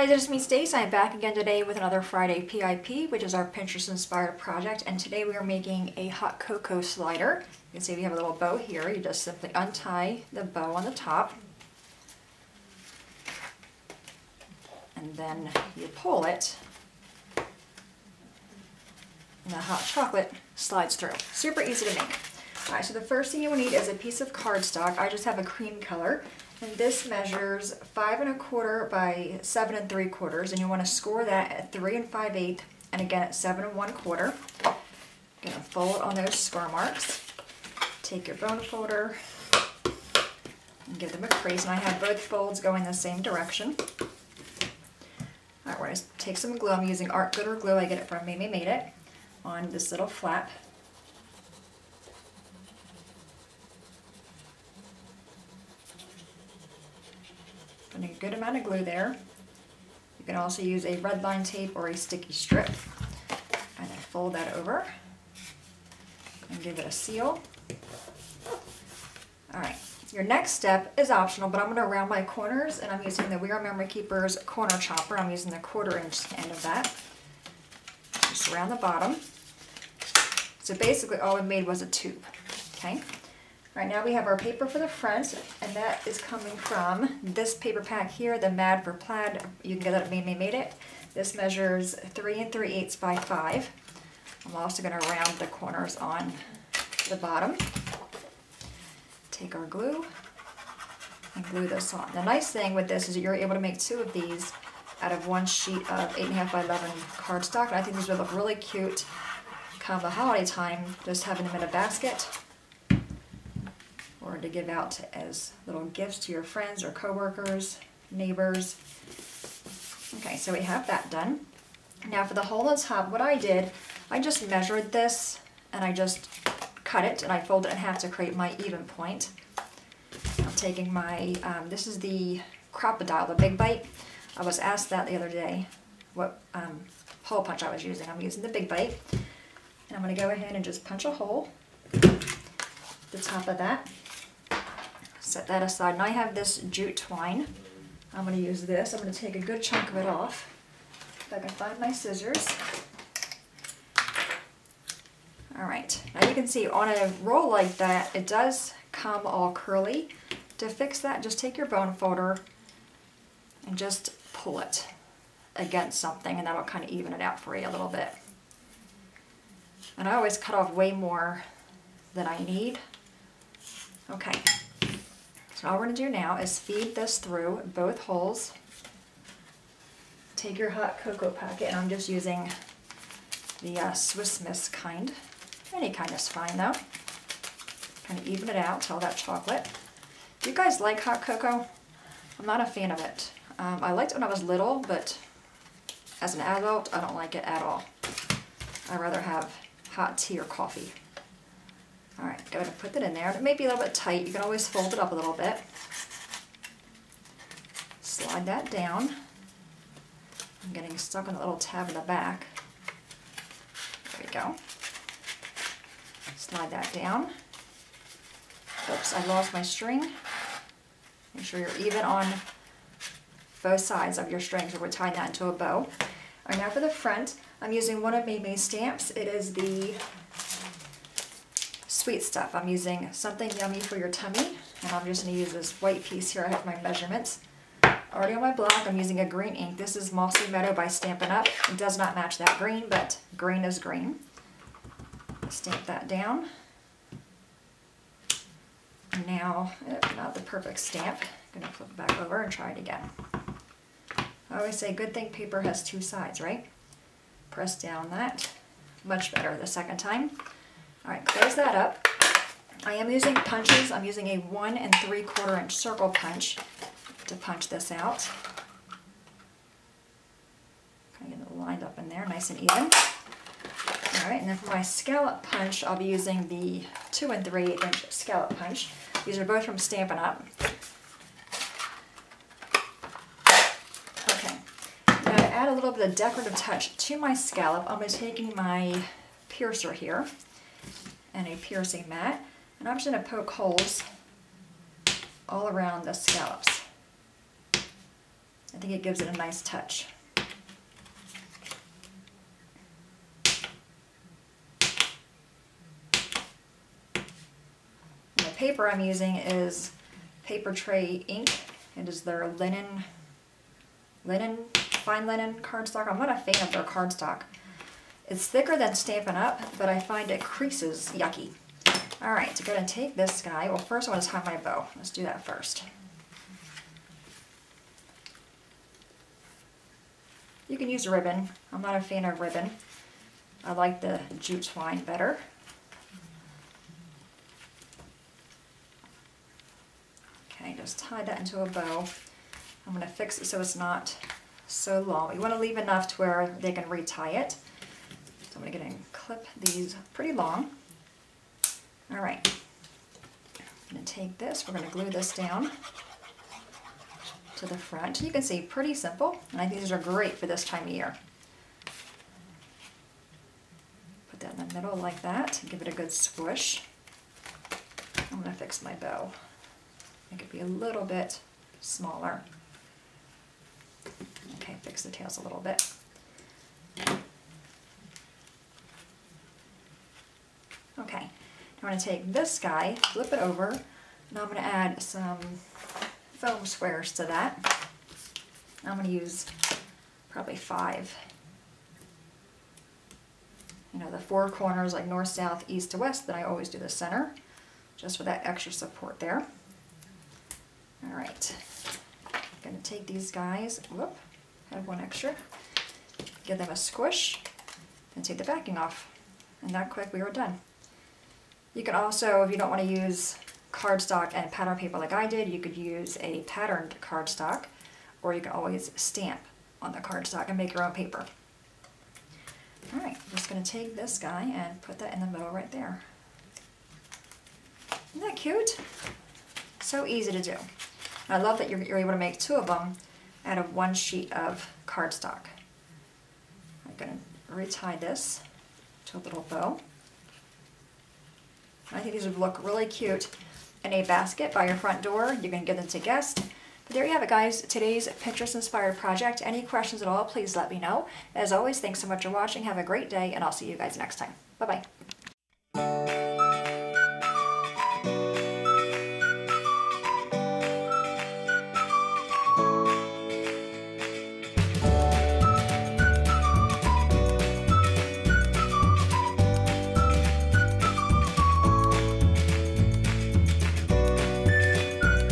guys, it's me Stacy. I'm back again today with another Friday PIP, which is our Pinterest inspired project, and today we are making a hot cocoa slider. You can see we have a little bow here. You just simply untie the bow on the top and then you pull it and the hot chocolate slides through. Super easy to make. Alright, so the first thing you will need is a piece of cardstock. I just have a cream color. And this measures 5 1/4 by 7 3/4, and you want to score that at 3 5/8 and again at 7 1/4. Gonna fold on those score marks. Take your bone folder and give them a crease, and I have both folds going the same direction. Alright, we're gonna take some glue. I'm using art glitter glue. I get it from Mimi Made It on this little flap. Putting a good amount of glue there. You can also use a red line tape or a sticky strip. And then fold that over and give it a seal. Alright, your next step is optional, but I'm going to round my corners, and I'm using the We Are Memory Keepers corner chopper. I'm using the 1/4 inch end of that. Just around the bottom. So basically all we made was a tube. Okay. Right now we have our paper for the front, and that is coming from this paper pack here, the Mad for Plaid. You can get that at Mimi Made It. This measures 3 3/8 by 5. I'm also going to round the corners on the bottom. Take our glue and glue this on. The nice thing with this is that you're able to make 2 of these out of 1 sheet of 8.5 by 11 cardstock. And I think these would look really cute come the holiday time, just having them in a basket, or to give out as little gifts to your friends or coworkers, neighbors. Okay, so we have that done. Now for the hole on top, what I did, I just measured this and I just cut it and I folded it in half to create my even point. I'm taking my, this is the Crocodile, the Big Bite. I was asked that the other day, what hole punch I was using. I'm using the Big Bite. And I'm going to go ahead and just punch a hole at the top of that. Set that aside. Now I have this jute twine. I'm going to use this. I'm going to take a good chunk of it off. If I can find my scissors. Alright, now you can see on a roll like that, it does come all curly. To fix that, just take your bone folder and just pull it against something, and that'll kind of even it out for you a little bit. And I always cut off way more than I need. Okay. So all we're going to do now is feed this through both holes. Take your hot cocoa packet, and I'm just using the Swiss Miss kind. Any kind is fine though. Kind of even it out to all that chocolate. Do you guys like hot cocoa? I'm not a fan of it. I liked it when I was little, but as an adult, I don't like it at all. I'd rather have hot tea or coffee. Alright, go ahead and put that in there. It may be a little bit tight. You can always fold it up a little bit. Slide that down. I'm getting stuck on the little tab in the back. There we go. Slide that down. Oops, I lost my string. Make sure you're even on both sides of your string, so we're tying that into a bow. Alright, now for the front, I'm using one of Mimi's stamps. It is the Sweet Stuff. I'm using Something Yummy for Your Tummy, and I'm just going to use this white piece here. I have my measurements. Already on my block, I'm using a green ink. This is Mossy Meadow by Stampin' Up. It does not match that green, but green is green. Stamp that down. And now, not the perfect stamp. I'm going to flip it back over and try it again. I always say good thing paper has 2 sides, right? Press down that. Much better the second time. Alright, close that up. I am using punches. I'm using a 1 3/4 inch circle punch to punch this out. Kind of get it lined up in there, nice and even. Alright, and then for my scallop punch, I'll be using the 2 3/8 inch scallop punch. These are both from Stampin' Up. Okay, now to add a little bit of decorative touch to my scallop, I'm taking my piercer here and a piercing mat, and I'm just going to poke holes all around the scallops. I think it gives it a nice touch. And the paper I'm using is Paper Tray ink. It is their fine linen cardstock. I'm not a fan of their cardstock. It's thicker than Stampin' Up, but I find it creases yucky. Alright, so I'm going to take this guy. Well, first I want to tie my bow. Let's do that first. You can use ribbon. I'm not a fan of ribbon. I like the jute twine better. Okay, just tie that into a bow. I'm going to fix it so it's not so long. You want to leave enough to where they can retie it. So I'm going to get and clip these pretty long. Alright, I'm going to take this, we're going to glue this down to the front. You can see, pretty simple, and I think these are great for this time of year. Put that in the middle like that, give it a good swoosh. I'm going to fix my bow. Make it be a little bit smaller. Okay, fix the tails a little bit. Okay. I'm going to take this guy, flip it over, and I'm going to add some foam squares to that. I'm going to use probably 5. You know, the 4 corners like north, south, east to west, then I always do the center, just for that extra support there. Alright, I'm going to take these guys, whoop, I have one extra, give them a squish, and take the backing off. And that quick we were done. You can also, if you don't want to use cardstock and pattern paper like I did, you could use a patterned cardstock, or you can always stamp on the cardstock and make your own paper. Alright, I'm just going to take this guy and put that in the middle right there. Isn't that cute? So easy to do. And I love that you're able to make 2 of them out of 1 sheet of cardstock. I'm going to retie this to a little bow. I think these would look really cute in a basket by your front door. You can give them to guests. But there you have it, guys. Today's Pinterest-inspired project. Any questions at all, please let me know. As always, thanks so much for watching. Have a great day, and I'll see you guys next time. Bye-bye.